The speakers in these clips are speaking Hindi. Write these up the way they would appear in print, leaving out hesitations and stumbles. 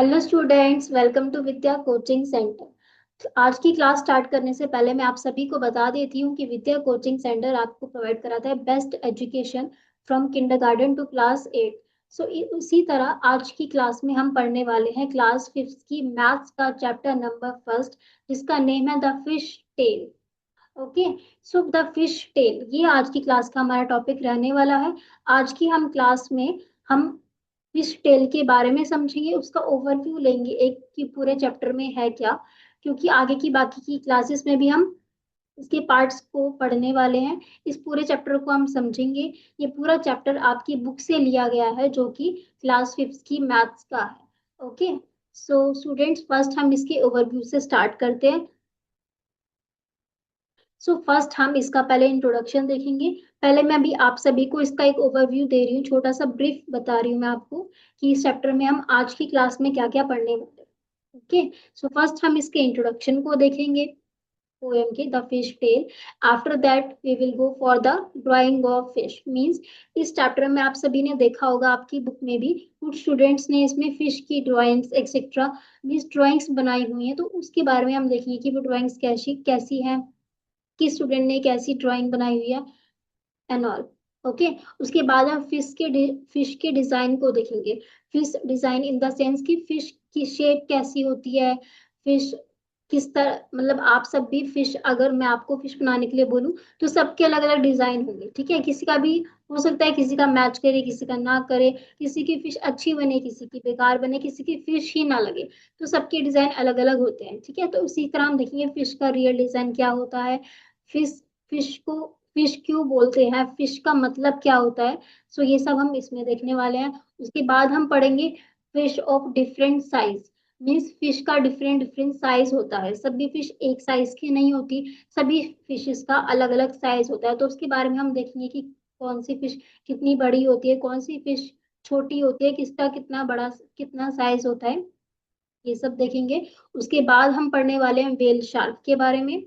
Hello students, welcome to Vidya coaching centre. आज की क्लास स्टार्ट करने से पहले मैं आप सभी को बता देती हूँ कि विद्या कोचिंग सेंटर आपको प्रोवाइड कराता है best education from kindergarten to class 8। So उसी तरह आज की क्लास में हम पढ़ने वाले हैं क्लास 5 की मैथ्स का चैप्टर नंबर फर्स्ट, जिसका नेम है the fish tell. Okay, so the fish tell ये आज की क्लास का हमारा टॉपिक रहने वाला है। आज की हम क्लास में हम फिश टेल के बारे में समझेंगे, उसका ओवरव्यू लेंगे एक कि पूरे चैप्टर में है क्या, क्योंकि आगे की बाकी की क्लासेस में भी हम इसके पार्ट्स को पढ़ने वाले हैं। इस पूरे चैप्टर को हम समझेंगे। ये पूरा चैप्टर आपकी बुक से लिया गया है जो कि क्लास 5 की मैथ्स का है। ओके, सो स्टूडेंट्स फर्स्ट हम इसके ओवरव्यू से स्टार्ट करते हैं। सो फर्स्ट हम इसका पहले इंट्रोडक्शन देखेंगे। पहले मैं अभी आप सभी को इसका एक ओवरव्यू दे रही हूँ, छोटा सा ब्रीफ बता रही हूँ मैं आपको कि इस चैप्टर में हम आज की क्लास में क्या क्या पढ़ने वाले हैं। ओके, सो फर्स्ट हम इसके इंट्रोडक्शन को देखेंगे, पोएम के the fish tale. After that we will go for the drawing of fish. Means इस चैप्टर में आप सभी ने देखा होगा आपकी बुक में भी कुछ स्टूडेंट्स ने इसमें फिश की ड्राइंग्स एक्सेट्रा मीन्स ड्राइंग्स बनाई हुई हैं, तो उसके बारे में हम देखेंगे कि वो ड्राइंग्स कैसी कैसी हैं, किस स्टूडेंट ने कैसी ड्राइंग बनाई हुई है एंड ऑल। ओके, उसके बाद हम फिश के डिजाइन को देखेंगे। Fish design in the sense कि फिश की शेप कैसी होती है, फिश किस तरह, मतलब आप सब भी फिश, अगर मैं आपको फिश बनाने के लिए बोलूं तो सबके अलग अलग डिजाइन होंगे, ठीक है। किसी का भी हो सकता है, किसी का मैच करे किसी का ना करे, किसी की फिश अच्छी बने किसी की बेकार बने, किसी की फिश ही ना लगे, तो सबके डिजाइन अलग अलग होते हैं, ठीक है। तो उसी तरह हम देखेंगे फिश का रियल डिजाइन क्या होता है, फिश फिश को फिश क्यों बोलते हैं, फिश का मतलब क्या होता है। सो ये सब हम इसमें देखने वाले हैं। उसके बाद हम पढ़ेंगे fish of different size. Means fish का डिफरेंट डिफरेंट साइज होता है, सभी फिश एक साइज की नहीं होती, सभी फिशेस का अलग अलग साइज होता है। तो उसके बारे में हम देखेंगे कि कौन सी फिश कितनी बड़ी होती है, कौन सी फिश छोटी होती है, किसका कितना बड़ा कितना साइज होता है, ये सब देखेंगे। उसके बाद हम पढ़ने वाले हैं वेल शार्क के बारे में,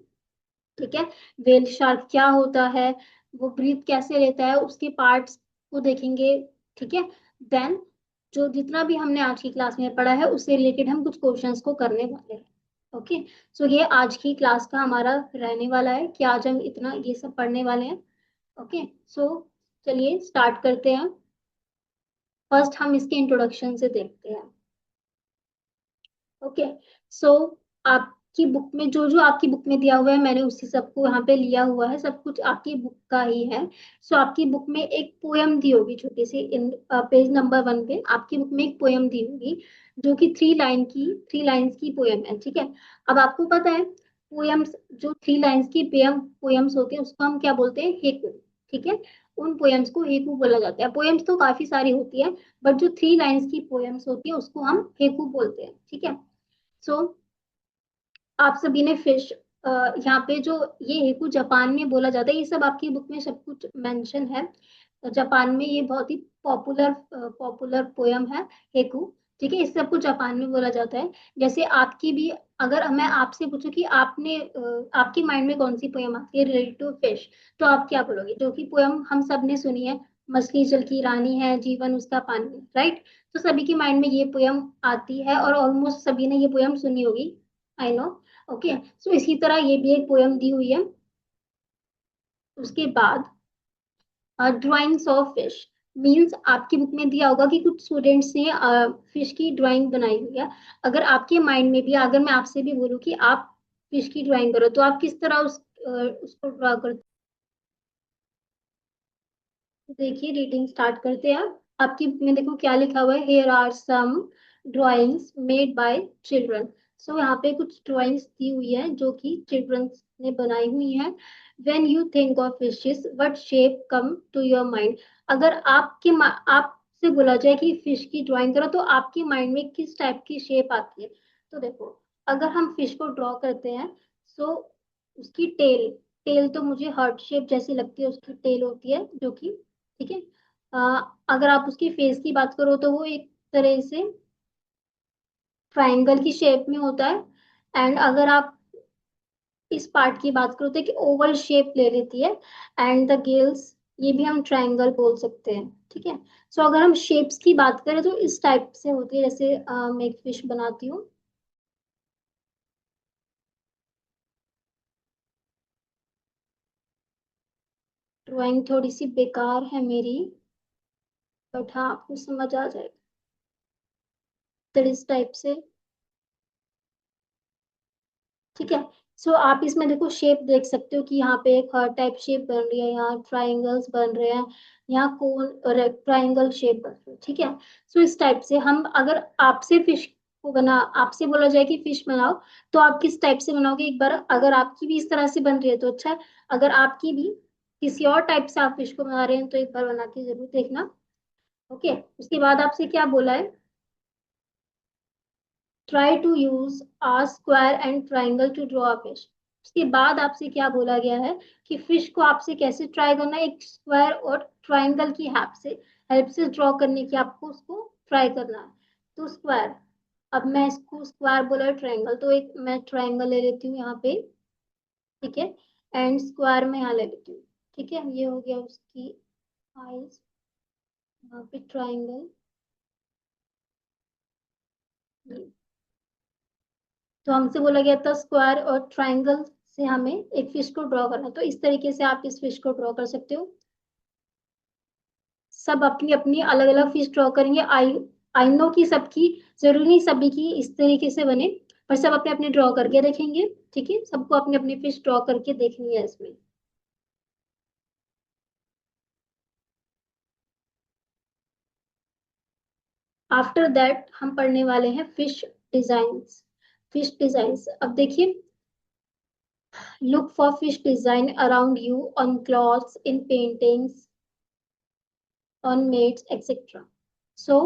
ठीक है। वेल शार्क क्या होता है, वो ब्रीथ कैसे लेता है, उसके पार्ट्स को देखेंगे, ठीक है। देन जो जितना भी हमने आज की क्लास में पढ़ा है उससे रिलेटेड हम कुछ क्वेश्चंस को करने वाले हैं। ओके, सो ये आज की क्लास का हमारा रहने वाला है कि आज हम इतना ये सब पढ़ने वाले हैं। ओके, सो चलिए स्टार्ट करते हैं। फर्स्ट हम इसके इंट्रोडक्शन से देखते हैं। ओके, सो आपकी बुक में जो जो आपकी बुक में दिया हुआ है मैंने उसी सबको यहाँ पे लिया हुआ है, सब कुछ आपकी बुक का ही है। सो आपकी बुक में एक पोयम दी होगी छोटी सी, इन पेज नंबर 1 पे आपकी बुक में एक पोयम दी होगी जो कि 3 लाइन्स की पोयम है, ठीक है। अब आपको पता है पोयम्स, जो 3 लाइन्स की पोयम्स होती है उसको हम क्या बोलते हैं, हेकु, ठीक है। उन पोयम्स को हेकु बोला जाता है। पोयम्स तो काफी सारी होती है बट जो 3 लाइन्स की पोयम्स होती है उसको हम हेकु बोलते हैं, ठीक है। सो आप सभी ने फिश, यहाँ पे जो ये हेकु जापान में बोला जाता है, ये सब आपकी बुक में सब कुछ मेंशन है। जापान में ये बहुत ही पॉपुलर पॉपुलर पोयम है हेकु, ठीक है। इस सबको जापान में बोला जाता है। जैसे आपकी भी, अगर मैं आपसे पूछूं कि आपने आपकी माइंड में कौन सी पोयम आती है रिलेटेड टू फिश, तो आप क्या बोलोगे, जो कि पोयम हम सब ने सुनी है, मछली जल की रानी है जीवन उसका पानी, राइट। तो सभी की माइंड में ये पोयम आती है और ऑलमोस्ट सभी ने ये पोयम सुनी होगी, आई नो। ओके, सो इसी तरह ये भी एक पोयम दी हुई है। उसके बाद ड्राइंग्स ऑफ फिश। मीन्स आपकी बुक में दिया होगा कि कुछ स्टूडेंट्स ने फिश की ड्राइंग बनाई हुई है। अगर आपके माइंड में भी, अगर मैं आपसे भी बोलूँ कि आप फिश की ड्राइंग करो, तो आप किस तरह उसको ड्रा करते हो। देखिए रीडिंग स्टार्ट करते हैं। आपकी बुक में देखो क्या लिखा हुआ है, here are some drawings made by children. So यहाँ पे कुछ ड्राइंग्स दी हुई है जो कि चिल्ड्रन ने बनाई हुई है। When you think of fishes what shape come to your mind. अगर आपसे बोला जाए कि फिश की ड्राइंग करो तो आपके माइंड में किस टाइप की शेप आती है। तो देखो, अगर हम फिश को ड्रॉ करते हैं, सो उसकी टेल टेल तो मुझे हार्ट शेप जैसी लगती है, उसकी टेल होती है जो कि, ठीक है। अगर आप उसकी फेस की बात करो तो वो एक तरह से ट्रायंगल की शेप में होता है। एंड अगर आप इस पार्ट की बात करो तो कि ओवल शेप ले लेती है। एंड द गिल्स ये भी हम ट्रायंगल बोल सकते हैं। ठीक है। सो अगर हम शेप्स की बात करें तो इस टाइप से होती है, जैसे मैं एक फिश बनाती हूँ। ड्राइंग थोड़ी सी बेकार है मेरी, बट हाँ आपको समझ आ जाएगा। तो इस टाइप से। ठीक है। सो आप इसमें देखो शेप देख सकते हो कि यहाँ पे एक हार्ट टाइप शेप बन रही है, यहाँ ट्राइंगल्स बन रहे हैं, यहाँ कोन और ट्राइंगल शेप बन रही है। ठीक है। सो इस टाइप से हम, अगर आपसे फिश को बना, आपसे बोला जाए कि फिश बनाओ, तो आप किस टाइप से बनाओगे एक बार, अगर आपकी भी इस तरह से बन रही है तो अच्छा है, अगर आपकी भी किसी और टाइप से आप फिश को बना रहे हैं तो एक बार बना के जरूर देखना। ओके। उसके बाद आपसे क्या बोला है, try to use a square and triangle to draw a fish. उसके बाद आपसे क्या बोला गया है कि फिश को आपसे कैसे ट्राई करना है, एक स्क्वायर और ट्राइंगल की हेल्प से ड्रॉ करने की आपको उसको ट्राई करना है। तो स्क्वायर, अब मैं इसको स्क्वायर बोला ट्राइंगल, तो एक मैं ट्राइंगल ले लेती हूँ यहाँ पे। ठीक है। एंड स्क्वायर में यहाँ ले लेती हूँ। ठीक है, ये हो गया उसकी आईज, यहाँ पे ट्राइंगल। तो हमसे बोला गया था स्क्वायर और ट्राइंगल से हमें एक फिश को ड्रॉ करना, तो इस तरीके से आप इस फिश को ड्रॉ कर सकते हो। सब अपनी अपनी अलग अलग फिश ड्रॉ करेंगे। आई नो कि सबकी, जरूरी नहीं सभी की इस तरीके से बने, पर सब अपने अपने ड्रॉ करके देखेंगे। ठीक है, सबको अपनी अपनी फिश ड्रॉ करके देखनी है इसमें। आफ्टर दैट हम पढ़ने वाले हैं फिश डिजाइन्स। फिश डिजाइन्स, अब देखिए, look for fish design around you on clothes, in paintings, on mats etcetera. So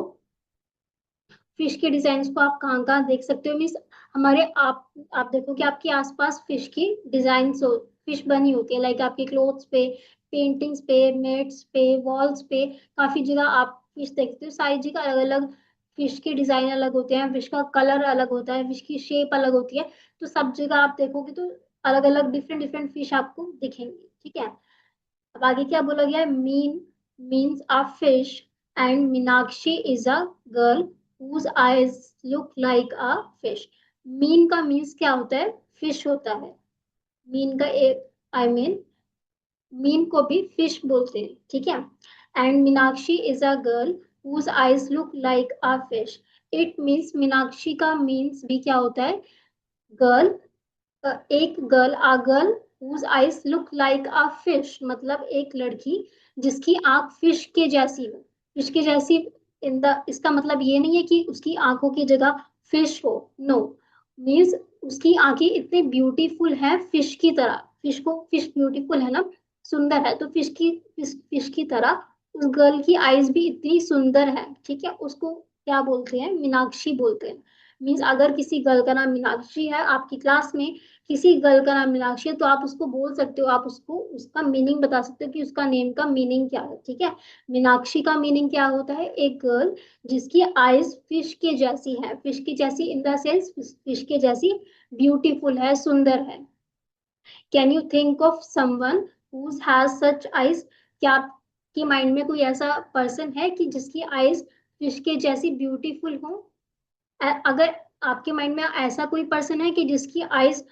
fish के डिजाइन को आप कहाँ कहाँ देख सकते हो, मीन्स हमारे आप देखो कि आपके आसपास फिश की डिजाइन हो, फिश बनी होती है, लाइक आपके क्लोथ्स पे, पेंटिंग्स पे, मेट्स पे, वॉल्स पे, काफी जगह आप फिश देखते हो। सारी जगह अलग अलग फिश के डिजाइन अलग होते हैं, फिश का कलर अलग होता है, फिश की शेप अलग होती है। तो सब जगह आप देखोगे तो अलग अलग डिफरेंट डिफरेंट फिश आपको दिखेंगे। ठीक है। अब आगे क्या बोला गया है, means a fish and Meenakshi is a girl whose eyes look like a fish। Mean का मीन्स क्या होता है, फिश होता है। मीन का एक, आई मीन मीन को भी फिश बोलते हैं। ठीक है। And Meenakshi is a girl whose eyes look like a fish। It means, Meenakshi का मीन्स भी क्या होता है, गर्ल। एक girl, uh girl whose eyes look like a fish, मतलब एक लड़की जिसकी आंख फिश के जैसी हो। फिश के जैसी, इन द, इसका मतलब ये नहीं है कि उसकी आंखों की जगह फिश हो, नो, मीन्स उसकी आंखें इतनी ब्यूटीफुल है फिश की तरह। फिश को, फिश ब्यूटीफुल है ना, सुंदर है, तो फिश की तरह उस गर्ल की आईज भी इतनी सुंदर है। ठीक है, उसको क्या बोलते हैं, मीनाक्षी बोलते हैं। मीन्स अगर किसी गर्ल का नाम मीनाक्षी है आपकी क्लास में, किसी गर्ल का नाम मीनाक्षी है, तो आप उसको बोल सकते हो, आप उसको उसका मीनिंग बता सकते हो कि उसका नेम का मीनिंग क्या है। ठीक है। मीनाक्षी का मीनिंग क्या होता है, एक गर्ल जिसकी आईज फिश के जैसी है, फिश की जैसी इन द सेंस फिश के जैसी ब्यूटीफुल है, सुंदर है। Can you think of someone who has such eyes. क्या आपके माइंड में कोई ऐसा पर्सन है कि जिसकी आईज फिश के जैसी ब्यूटीफुल हो। अगर आपके माइंड में ऐसा कोई पर्सन है कि जिसकी आइज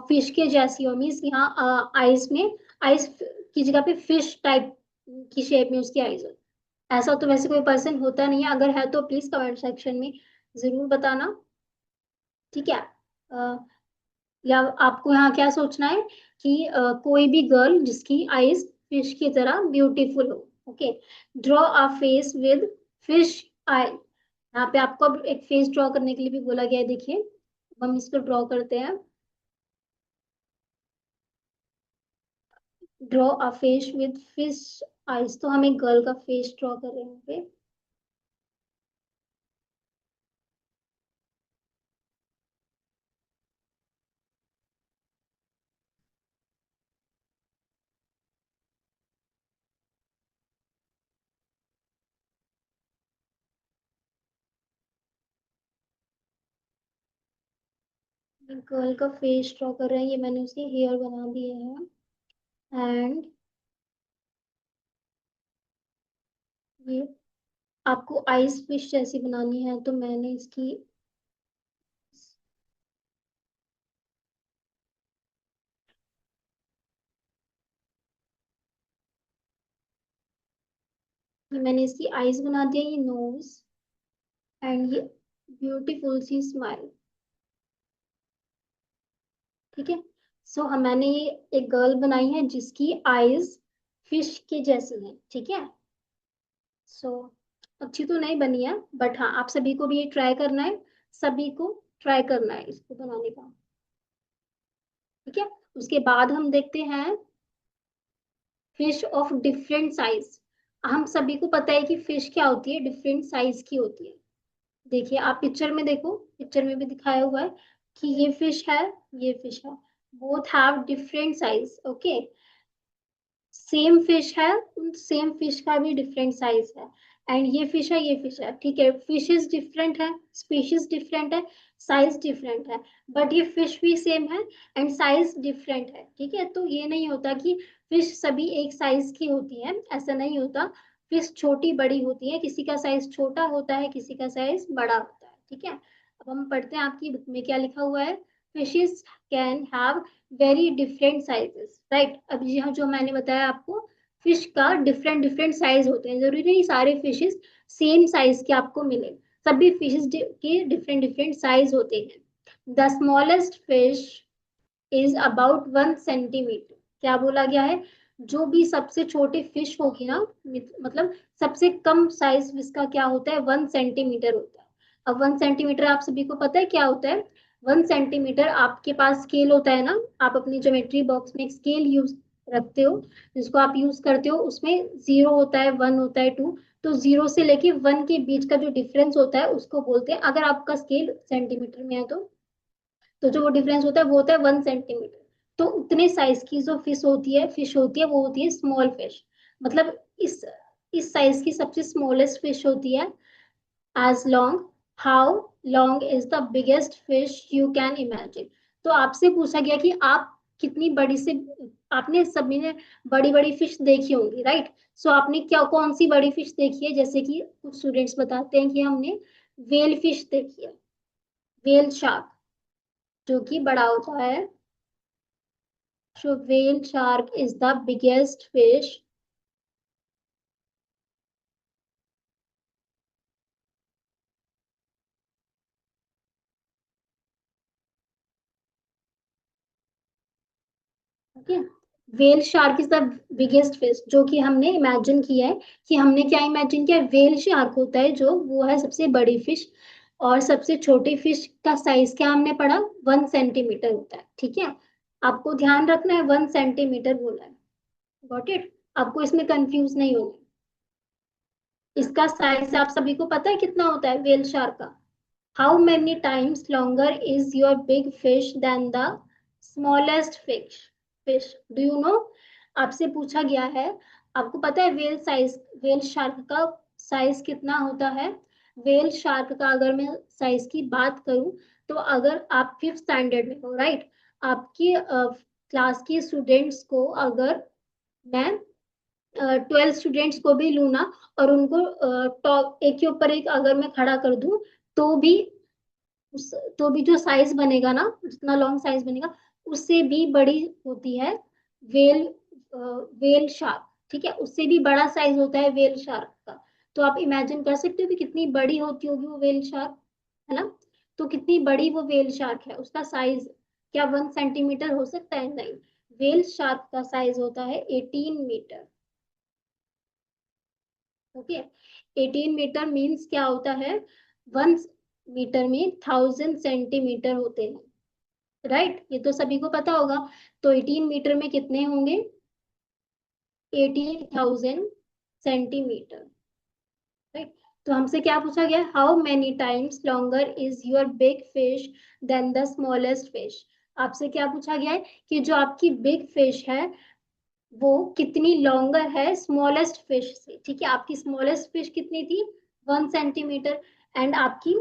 फिश के जैसी हो, मीन्स यहाँ आइज में, आइज की जगह पे फिश टाइप की शेप में उसकी आइज हो, ऐसा तो वैसे कोई पर्सन होता नहीं है। अगर है तो प्लीज कमेंट सेक्शन में जरूर बताना। ठीक है। अ, या आपको यहाँ क्या सोचना है कि कोई भी गर्ल जिसकी आइज फिश की तरह ब्यूटीफुल हो। Okay. Draw a face with fish eye. यहाँ पे आपको अब एक फेस ड्रॉ करने के लिए भी बोला गया है, देखिए हम इसको ड्रॉ करते हैं। Draw a face with fish eyes, तो हम एक गर्ल का फेस ड्रॉ कर रहे हैं यहाँ पे। गर्ल का फेस ड्रॉ कर रहे हैं, ये मैंने उसके हेयर बना दिए हैं। एंड ये आपको आइस फिश जैसी बनानी है तो मैंने इसकी, ये मैंने इसकी आइज बना दिया, ये नोज एंड ये ब्यूटीफुल सी स्माइल। ठीक है। सो हम मैंने ये एक गर्ल बनाई है जिसकी आईज फिश के जैसी है। ठीक है। सो अच्छी तो नहीं बनी है, बट हाँ आप सभी को भी ये ट्राई करना है, सभी को ट्राई करना है इसको बनाने का। ठीक है। उसके बाद हम देखते हैं फिश ऑफ डिफरेंट साइज। हम सभी को पता है कि फिश क्या होती है, डिफरेंट साइज की होती है। देखिए आप पिक्चर में देखो, पिक्चर में भी दिखाया हुआ है कि ये फिश है, ये फिश है, both have different size. Okay, same fish है, उन सेम फिश का भी डिफरेंट साइज है। एंड ये फिश है, ये फिश है। ठीक है, फिशेस डिफरेंट है, स्पीशीज डिफरेंट है, साइज डिफरेंट है, बट ये फिश भी सेम है एंड साइज डिफरेंट है। ठीक है, तो ये नहीं होता कि फिश सभी एक साइज की होती है, ऐसा नहीं होता। फिश छोटी बड़ी होती है, किसी का साइज छोटा होता है, किसी का साइज बड़ा होता है। ठीक है, अब हम पढ़ते हैं आपकी बुक में क्या लिखा हुआ है। Fishes can have very different sizes, right. अब यहाँ जो मैंने बताया आपको, फिश का डिफरेंट डिफरेंट साइज होते हैं, जरूरी नहीं सारे फिशेस सेम साइज के आपको मिले, सभी फिशेस के डिफरेंट डिफरेंट साइज होते हैं। The smallest fish is about 1 centimetre. क्या बोला गया है, जो भी सबसे छोटी फिश होगी ना, मतलब सबसे कम साइज जिसका क्या होता है, 1 सेंटीमीटर होता है। अब 1 सेंटीमीटर आप सभी को पता है क्या होता है। 1 सेंटीमीटर, आपके पास स्केल होता है ना, आप अपनी ज्योमेट्री बॉक्स में एक स्केल यूज रखते हो, जिसको आप यूज करते हो, उसमें 0 होता है, 1 होता है, 2। तो 0 से लेके 1 के बीच का जो डिफरेंस होता है उसको बोलते हैं, अगर आपका स्केल सेंटीमीटर में है तो जो वो डिफरेंस होता है वो होता है 1 सेंटीमीटर। तो उतने साइज की जो फिश होती है वो होती है स्मॉल फिश। मतलब इस इस साइज की सबसे स्मॉलेस्ट फिश होती है। As long, how long is the biggest fish you can imagine. तो आपसे पूछा गया कि आप कितनी बड़ी से, आपने सभी ने बड़ी बड़ी फिश देखी होंगी, राइट। सो आपने क्या कौन सी बड़ी फिश देखी है, जैसे कि कुछ स्टूडेंट्स बताते हैं कि हमने वेल फिश देखी है, वेल शार्क, जो कि बड़ा होता है। So whale shark is the biggest fish. Okay, whale shark is the biggest fish, जो कि हमने इमेजिन किया है, कि हमने क्या इमेजिन किया, वेल शार्क होता है जो वो है सबसे बड़ी फिश, और सबसे छोटी फिश का साइज क्या हमने पढ़ा, 1 सेंटीमीटर होता है। ठीक है, आपको ध्यान रखना है 1 सेंटीमीटर बोला है। गॉट इट, आपको इसमें कंफ्यूज नहीं होना। इसका साइज आप सभी को पता है कितना होता है वेल शार्क का। How many times longer is your big fish than the smallest fish? Fish. Do you know? आपसे पूछा गया है, आपको पता है वेल शार्क का साइज कितना होता है। वेल शार्क का अगर मैं साइज की बात करूं, तो अगर आप 5th स्टैंडर्ड में हो, राइट, आपकी क्लास के स्टूडेंट्स को अगर मैं 12 स्टूडेंट्स को भी लूँ ना, और उनको टॉप एक के ऊपर एक अगर मैं खड़ा कर दूं, तो भी तो भी जो साइज बनेगा ना, जितना लॉन्ग साइज बनेगा, उससे भी बड़ी होती है वेल, वेल शार्क। ठीक है, उससे भी बड़ा साइज होता है वेल शार्क का। तो आप इमेजिन कर सकते हो कि कितनी बड़ी होती होगी वो वेल शार्क, है ना। तो कितनी बड़ी वो वेल शार्क है, उसका साइज क्या 1 सेंटीमीटर हो सकता है, नहीं। वेल शार्क का साइज होता है 18 मीटर। ओके, 18 मीटर मीन्स क्या होता है, 1 मीटर में 1000 सेंटीमीटर होते हैं, राइट। ये तो सभी को पता होगा। तो 18 मीटर में कितने होंगे, 18,000 सेंटीमीटर, राइट। तो हमसे क्या पूछा गया, how many times longer is your big fish than the smallest fish. आपसे क्या पूछा गया है कि जो आपकी बिग फिश है वो कितनी लॉन्गर है स्मॉलेस्ट फिश से। ठीक है, आपकी स्मॉलेस्ट फिश कितनी थी, 1 सेंटीमीटर, एंड आपकी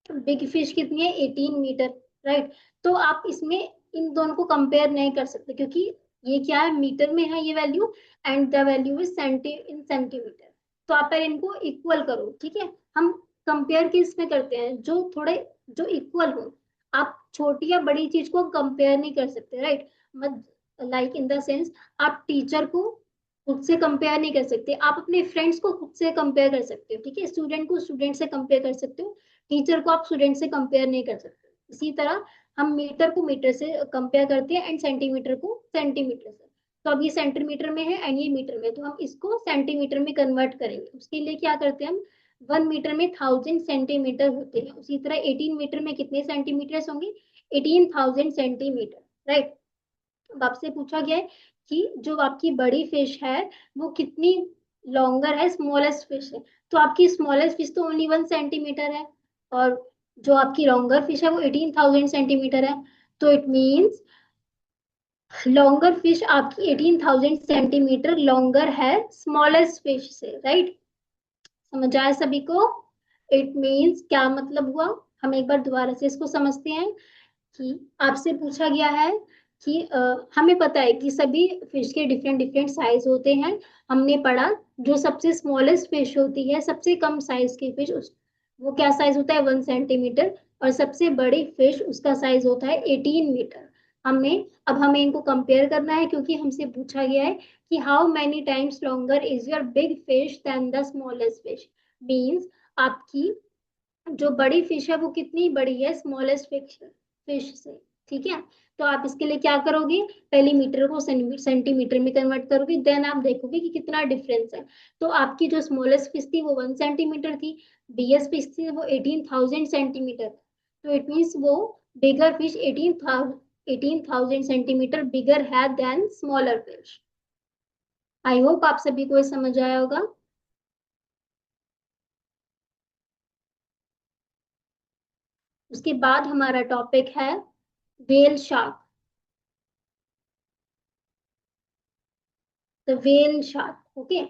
बिग फिश कितनी है, 18 मीटर, राइट। तो आप इसमें इन दोनों को कंपेयर नहीं कर सकते, क्योंकि ये क्या है, मीटर में है ये value, and the value is in centimetre. तो आप पहले इनको इक्वल करो, ठीक है। हम कंपेयर किस में करते हैं, जो थोड़े जो इक्वल हो। आप छोटी या बड़ी चीज को कंपेयर नहीं कर सकते, राइट। मत लाइक इन द सेंस, आप टीचर को खुद से कंपेयर नहीं कर सकते, आप अपने फ्रेंड्स को खुद से कंपेयर कर सकते हो, ठीक है। स्टूडेंट को स्टूडेंट से कंपेयर कर सकते हो, टीचर को आप स्टूडेंट से कंपेयर नहीं कर सकते। इसी तरह हम मीटर को मीटर से कंपेयर करते हैं एंड सेंटीमीटर को सेंटीमीटर से। तो अब ये सेंटीमीटर में है एंड ये मीटर में, तो हम इसको सेंटीमीटर में कन्वर्ट करेंगे। उसके लिए क्या करते हैं हम, 1 मीटर में 1000 सेंटीमीटर होते हैं, उसी तरह 18 मीटर में कितने सेंटीमीटर होंगे, 18,000 सेंटीमीटर, राइट। अब आपसे पूछा गया है कि जो आपकी बड़ी फिश है वो कितनी लॉन्गर है स्मॉलेस्ट फिश है। तो आपकी स्मॉलेस्ट फिश तो ओनली 1 सेंटीमीटर है, और जो आपकी लॉन्गर फिश है वो 18,000 सेंटीमीटर है। तो इट मीन्स लॉन्गर फिश आपकी 18,000 सेंटीमीटर लॉन्गर है स्मॉलेस्ट फिश से, राइट। समझ आया सभी को। इट मीन्स क्या मतलब हुआ, हम एक बार दोबारा से इसको समझते हैं कि आपसे पूछा गया है कि हमें पता है कि सभी फिश के डिफरेंट डिफरेंट साइज होते हैं। हमने पढ़ा जो सबसे स्मॉलेस्ट फिश होती है, सबसे कम साइज की फिश, उस वो क्या साइज होता है, 1 सेंटीमीटर। और सबसे बड़ी फिश उसका साइज होता है 18 मीटर। हमने अब हमें इनको कंपेयर करना है, क्योंकि हमसे पूछा गया है कि how many times longer is your big fish than the smallest fish. Means आपकी जो बड़ी फिश है वो कितनी बड़ी है स्मॉलेस्ट फिश से, ठीक है। तो आप इसके लिए क्या करोगे, पहले मीटर को सेंटीमीटर में कन्वर्ट करोगे, देन आप देखोगे कि कितना डिफरेंस है। तो आपकी जो स्मॉलेस्ट फिश थी वो 1 सेंटीमीटर थी, बिगेस्ट फिश थी वो 18,000 सेंटीमीटर। तो इट मीन्स वो बिगर फिश 18,000 सेंटीमीटर बिगर है than smaller fish. I hope आप सभी को ये समझ आया होगा। उसके बाद हमारा टॉपिक है whale shark. The whale shark, okay.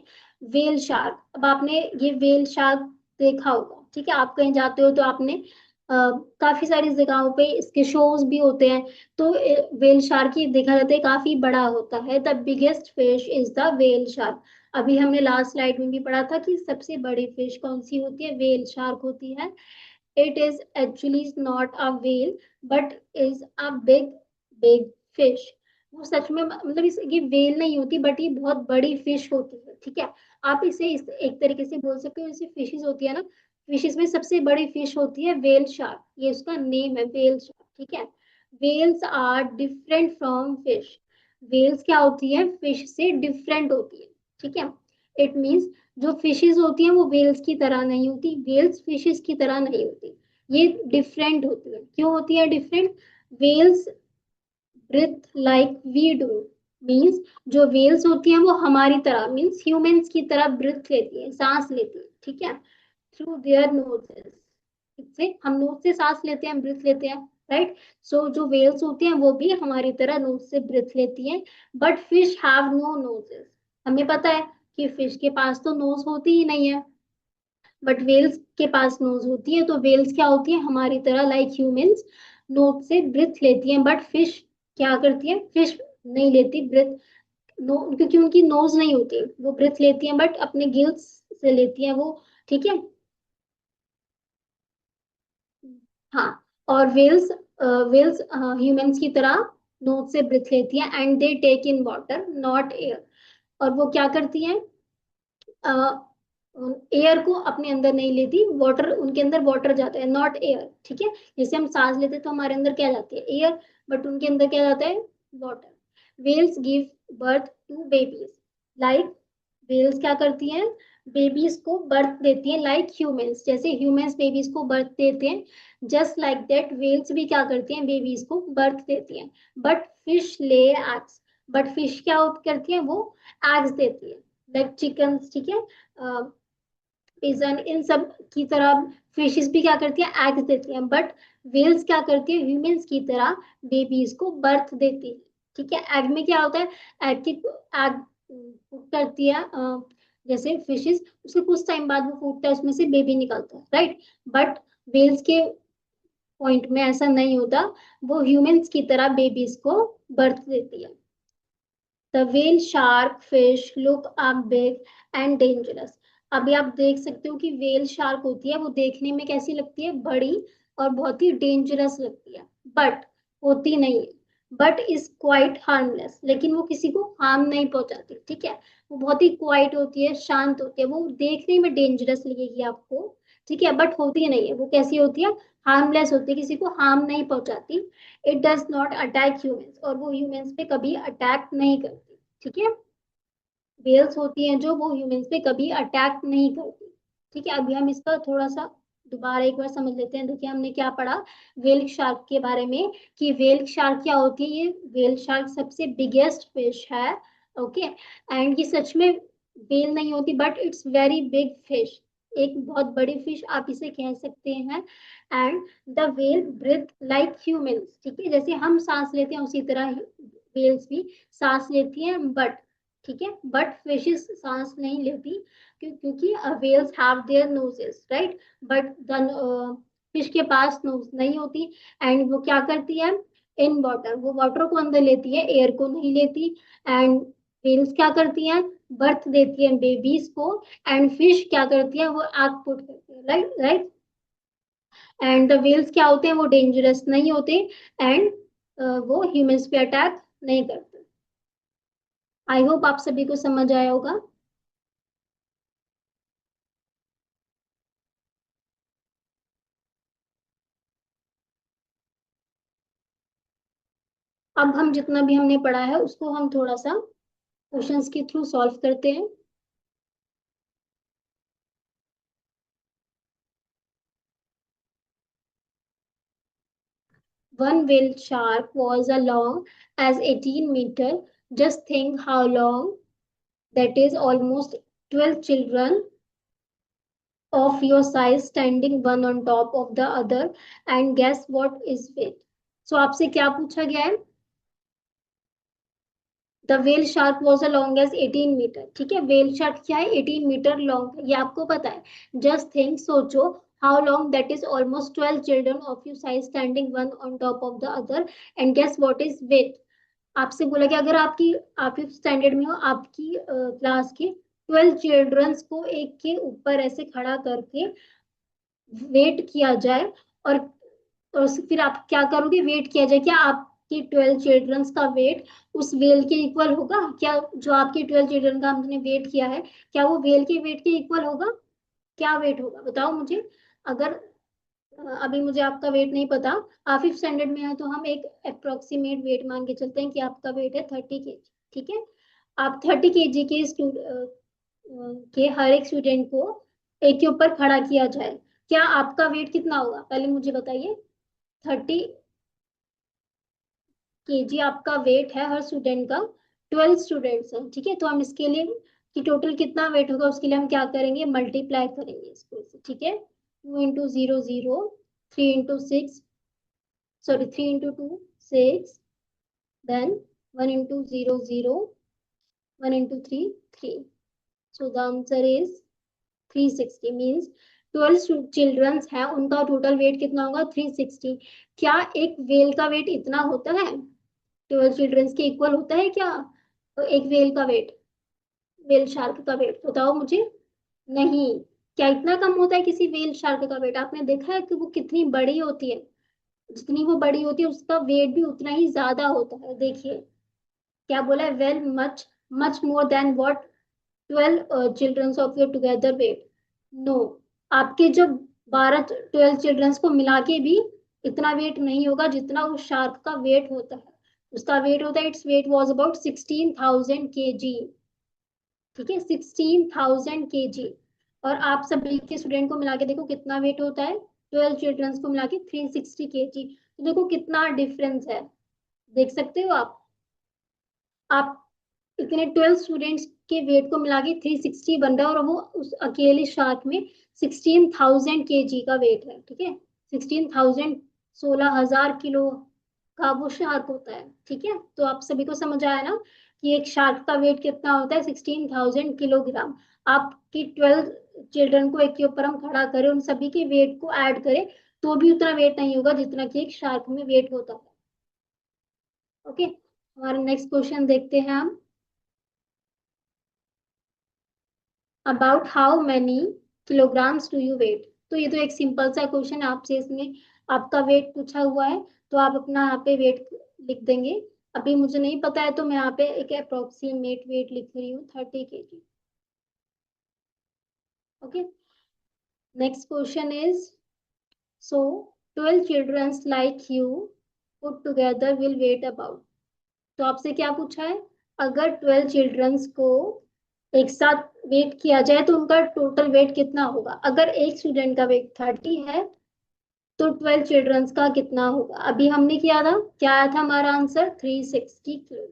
Whale shark, अब आपने ये वेल शार्क देखा होगा, ठीक है। आप कहीं जाते हो तो आपने काफी सारी जगहों पे इसके शोज भी होते हैं। तो वेल शार्क ही देखा जाता है, काफी बड़ा होता है। The biggest fish is the whale shark. अभी हमने लास्ट स्लाइड में भी पढ़ा था कि सबसे बड़ी फिश कौन सी होती है, वेल शार्क होती है। It is actually not a whale but is a big fish। वो सच में मतलब इस ये वेल नहीं होती, बट ये बहुत बड़ी फिश होती है, ठीक है। आप एक तरीके से बोल सकते हो, जैसे फिशेस होती है ना, फिशेस में सबसे बड़ी फिश होती है वेल शार्क, ये उसका नेम है वेल शार्क, ठीक है। Whales are different from fish. Whales क्या होती है, फिश से डिफरेंट होती है, ठीक है। इट मीन्स जो फिशेस होती हैं वो वेल्स की तरह नहीं होती, वेल्स फिशेस की तरह नहीं होती, ये डिफरेंट होती है। क्यों होती है different, whales breathe like we do. Means जो वेल्स होती हैं वो हमारी तरह, मीन्स ह्यूमंस की तरह ब्रीथ लेती है, सांस लेती है, ठीक है, थ्रू देयर नोजेस। इससे हम नोज से सांस लेते हैं, ब्रीथ लेते हैं, राइट। सो जो वेल्स होती हैं वो भी हमारी तरह नोज से ब्रीथ लेती हैं, but fish have no noses. हमें पता है कि फिश के पास तो नोज होती ही नहीं है, बट वेल्स के पास नोज होती है। तो वेल्स क्या होती है, हमारी तरह लाइक ह्यूमंस नोज से ब्रीथ लेती हैं, बट फिश क्या करती है, फिश नहीं लेती ब्रीथ, क्योंकि उनकी नोज नहीं होती, वो ब्रीथ लेती हैं बट अपने गिल्स से लेती हैं वो, ठीक है। हाँ, और वेल्स वेल्स ह्यूमंस की तरह नोज से ब्रीथ लेती हैं and they take in water not air. और वो क्या करती हैं, एयर को अपने अंदर नहीं लेती, वाटर उनके अंदर वाटर जाता है, नॉट एयर, ठीक है। जैसे हम सांस लेते हैं तो हमारे अंदर क्या जाती है, एयर, बट उनके अंदर क्या जाता है, water. Whales give birth to babies, like whales क्या करती हैं, बेबीज को बर्थ देती हैं, लाइक ह्यूमंस, जैसे ह्यूमंस बेबीज को बर्थ देते हैं, जस्ट लाइक दैट वेल्स भी क्या करती हैं, बेबीज को बर्थ देती हैं। But fish lay eggs, but fish क्या करती है, वो एग्स देती है, लाइक चिकन्स, ठीक है, पिजन, इन सब की तरह फिशेस भी क्या करती है, एग्स देती हैं। बट वेल्स क्या करती है, ह्यूमंस की तरह बेबीज को बर्थ देती है, ठीक है। एग में क्या होता है, एग की एग करती है, जैसे फिशेस, उसके कुछ टाइम बाद वो फूटता है, उसमें से बेबी निकलता है, राइट। बट वेल्स के पॉइंट में ऐसा नहीं होता, वो ह्यूमंस की तरह बेबीज को बर्थ देती है। The whale shark fish look are big and dangerous। अभी आप देख सकते हो कि वेल शार्क होती है, वो देखने में कैसी लगती है, बड़ी और बहुत ही डेंजरस लगती है, बट होती नहीं है, बट इज क्वाइट हार्मलेस, लेकिन वो किसी को हार्म नहीं पहुंचाती, ठीक है। वो बहुत ही क्वाइट होती है, शांत होती है, वो देखने में डेंजरस लगेगी आपको, ठीक है, बट होती नहीं है। वो कैसी होती है, हार्मलेस होती है, किसी को हार्म नहीं पहुंचाती। It does not attack humans, और वो ह्यूमंस पे कभी अटैक नहीं करती, ठीक है। वेल्स होती हैं जो, वो ह्यूमंस पे कभी अटैक नहीं करती, ठीक है। अभी हम इसका थोड़ा सा दोबारा एक बार समझ लेते हैं। देखिए हमने क्या पढ़ा वेल शार्क के बारे में, कि वेल शार्क क्या होती है, ये वेल शार्क सबसे बिगेस्ट फिश है, ओके। एंड ये सच में वेल नहीं होती, but it's very big fish, एक बहुत बड़ी फिश आप इसे कह सकते हैं। And the whale breathe like humans, ठीक है, जैसे हम सांस लेते हैं उसी तरह वेल्स भी सांस लेती हैं, बट ठीक है, बट फिशेस सांस नहीं लेती, क्योंकि whales have their noses, right, but the fish के पास नोज नहीं होती। एंड वो क्या करती है, इन वाटर, वो वाटर को अंदर लेती है, एयर को नहीं लेती। एंड वेल्स क्या करती हैं, बर्थ देती है बेबीज को। एंड फिश क्या करती है, वो एग पुट करती है, right right. And the whales क्या होते हैं, वो डेंजरस नहीं होते। एंड वो ह्यूमंस पे अटैक नहीं करते। आई होप आप सभी को समझ आया होगा। अब हम जितना भी हमने पढ़ा है उसको हम थोड़ा सा क्वेश्चंस के थ्रू सॉल्व करते हैं। One whale shark was as long as 18 meter. Just think how long that is, almost 12 children of your size standing one on top of the other, and guess what is weight? So आपसे क्या पूछा गया है, the whale shark was a long as 18 metre, ठीक है। वेल शार्क क्या है, 18 मीटर लॉन्ग है, ये आपको पता है। जस्ट थिंक, सोचो, how long that is, almost 12 children of you size standing one on top of the other, and guess what is weight. आपसे बोला कि अगर आपकी, आप स्टैंडर्ड में हो, आपकी क्लास के 12 चिल्ड्रंस को एक के ऊपर ऐसे खड़ा करके वेट किया जाए, और फिर आप क्या करोगे, वेट किया जाए, क्या आपके 12 चिल्ड्रंस का वेट उस वेल के इक्वल होगा क्या, जो आपके 12 चिल्ड्रन का हमने वेट किया है, क्या वो वेल के वेट के इक्वल होगा, क्या वेट होगा बताओ मुझे। अगर अभी मुझे आपका वेट नहीं पता, आप फिफ्थ स्टैंडर्ड में है, तो हम एक अप्रोक्सीमेट वेट मान के चलते हैं कि आपका वेट है 30 kg, ठीक है। आप 30 kg के के हर एक स्टूडेंट को एक के ऊपर खड़ा किया जाए, क्या आपका वेट कितना होगा, पहले मुझे बताइए। 30 kg आपका वेट है हर स्टूडेंट का, 12 स्टूडेंट्स हैं, ठीक है। तो हम इसके लिए कि टोटल कितना वेट होगा, उसके लिए हम क्या करेंगे, मल्टीप्लाई करेंगे इसको इससे, ठीक है। 2 into 0 0, 3 into 6, sorry, 3 into 2 6, then 1 into 0 0, 1 into 3 3, so the answer is 360, means 12 children's हैं, उनका टोटल वेट कितना होगा, 360। क्या एक वेल का वेट इतना होता है, 12 चिल्ड्रंस के इक्वल होता है क्या, तो एक वेल का वेट, वेल शार्क का वेट बताओ मुझे, नहीं। क्या इतना कम होता है किसी वेल शार्क का वेट, आपने देखा है कि वो कितनी बड़ी होती है, जितनी वो बड़ी होती है उसका वेट भी उतना ही ज्यादा होता है। देखिए क्या बोला है, well much much more than what 12 childrens of your together weight, no, आपके जो 12 चिल्ड्रंस को मिला के भी इतना वेट नहीं होगा जितना उस शार्क का वेट होता है। उसका वेट होता है, its weight was about 16,000 kg, ठीक है, 16,000 kg। और आप सभी के स्टूडेंट को मिला के देखो कितना वेट होता है, 12 चिल्ड्रंस को मिला के 360 kg, तो देखो कितना डिफरेंस है, देख सकते हो आप इतने 12 स्टूडेंट्स के वेट को मिला के 360 बन रहा है, और वो उस अकेले शार्क में 16,000 kg का वेट है, ठीक है। 16,000, 16,000 किलो का वो शार्क होता है, ठीक है। तो आप सभी को समझ आया ना कि एक शार्क का वेट कितना होता है, 16,000 किलोग्राम। आपकी 12 चिल्ड्रन को एक के ऊपर हम खड़ा करें, उन सभी के वेट को ऐड करें, तो भी उतना वेट नहीं होगा जितना कि एक शार्क में वेट होता है, ओके। हमारा नेक्स्ट क्वेश्चन देखते हैं हम। About how many kilograms do you weight. तो ये तो एक सिंपल सा क्वेश्चन है, आपसे इसमें आपका वेट पूछा हुआ है, तो आप अपना यहाँ पे वेट लिख देंगे। अभी मुझे नहीं पता है तो मैं यहाँ पे एक अप्रोक्सीमेट वेट लिख रही हूँ 30 kg। Okay, next question is, so 12 childrens like you put together will weight about. तो आपसे क्या पूछा है, अगर 12 चिल्ड्रंस को एक साथ वेट किया जाए तो उनका टोटल वेट कितना होगा। अगर एक स्टूडेंट का वेट 30 है तो 12 चिल्ड्रंस का कितना होगा। अभी हमने किया था, क्या आया था हमारा आंसर, 360 किलो।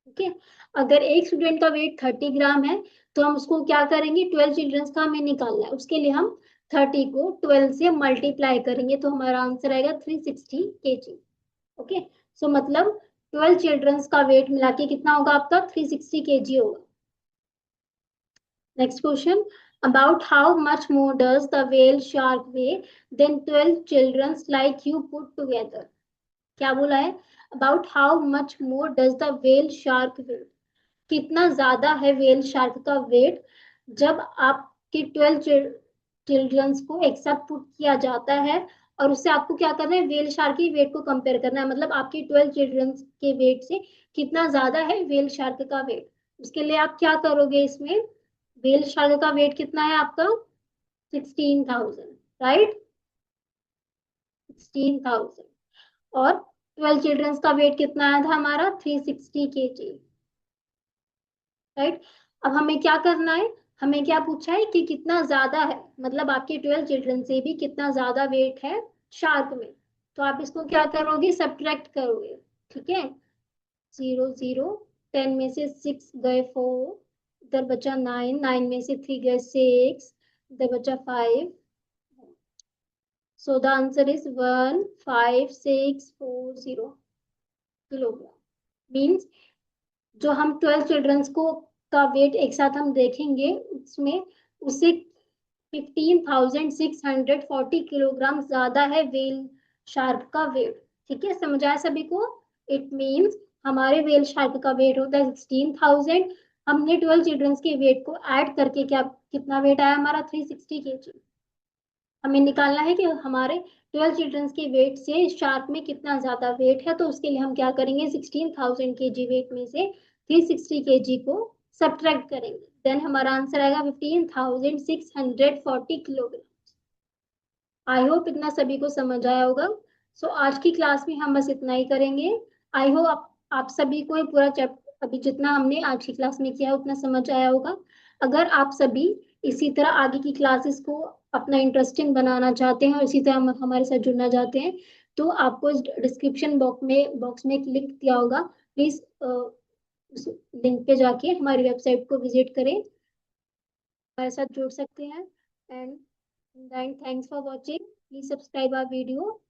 ओके, अगर एक स्टूडेंट का वेट 30 ग्राम है तो हम उसको क्या करेंगे, 12 चिल्ड्रंस का हमें निकालना है, उसके लिए हम 30 को 12 से मल्टीप्लाई करेंगे तो हमारा आंसर आएगा 360 kg। ओके, सो मतलब 12 चिल्ड्रंस का वेट मिला के कितना होगा आपका, 360 kg होगा। Next question, about how much more does the whale shark weigh than 12 childrens like you put together. क्या बोला है, about how much more does the whale shark weigh, कितना ज्यादा है व्हेल शार्क का वेट जब आपके 12 चिल्ड्रंस को एक साथ पुट किया जाता है, और उससे आपको क्या करना है, व्हेल शार्क के वेट को कंपेयर करना है, मतलब आपके 12 चिल्ड्रंस के वेट से कितना ज्यादा है व्हेल शार्क का वेट। उसके लिए आप क्या करोगे, इसमें व्हेल शार्क का वेट कितना है आपका, 16,000, राइट, 16,000, और 12 चिल्ड्रंस का वेट कितना आया था हमारा, 360 kg, राइट। अब हमें क्या करना है, हमें क्या पूछा है कि कितना ज्यादा है, मतलब आपके 12 चिल्ड्रन से भी कितना ज्यादा वेट है शार्क में। तो आप इसको क्या करोगे, सब्ट्रैक्ट करोगे, ठीक है। 0 0, 10 में से 6 गए 4, इधर बचा 9, 9 में से 3 गए 6, इधर बचा 5। So the answer is 15640 kilogram. Means जो हम 12 चिल्ड्रंस को का वेट एक साथ हम देखेंगे, उसमें उससे 15,640 किलोग्राम ज्यादा है वेल शार्क का वेट। ठीक है, समझ आया सभी को। इट मीन्स हमारे वेल शार्क का वेट होता है 16,000, हमने 12 चिल्ड्रंस के वेट को ऐड करके क्या कितना वेट आया हमारा, 360 kg। हमें निकालना है कि हमारे 12 चिल्ड्रंस के वेट से शार्क में कितना ज्यादा वेट है, तो उसके लिए हम क्या करेंगे, 16,000 kg वेट में से 360 kg को सब्ट्रैक्ट करेंगे, देन हमारा आंसर आएगा 15,640 किलोग्राम। आई होप इतना सभी को समझ आया होगा। सो आज की क्लास में हम बस इतना ही करेंगे। आई होप आप सभी को ये पूरा चैप्टर अभी जितना हमने आज की क्लास में किया उतना समझ आया होगा। अगर आप सभी इसी तरह आगे की क्लासेस को अपना इंटरेस्टिंग बनाना चाहते हैं और इसी तरह हमारे साथ जुड़ना चाहते हैं, तो आपको इस डिस्क्रिप्शन बॉक्स में एक लिंक दिया होगा, प्लीज उस लिंक पे जाके हमारी वेबसाइट को विजिट करें, हमारे साथ जुड़ सकते हैं। And thanks for watching, please subscribe our video.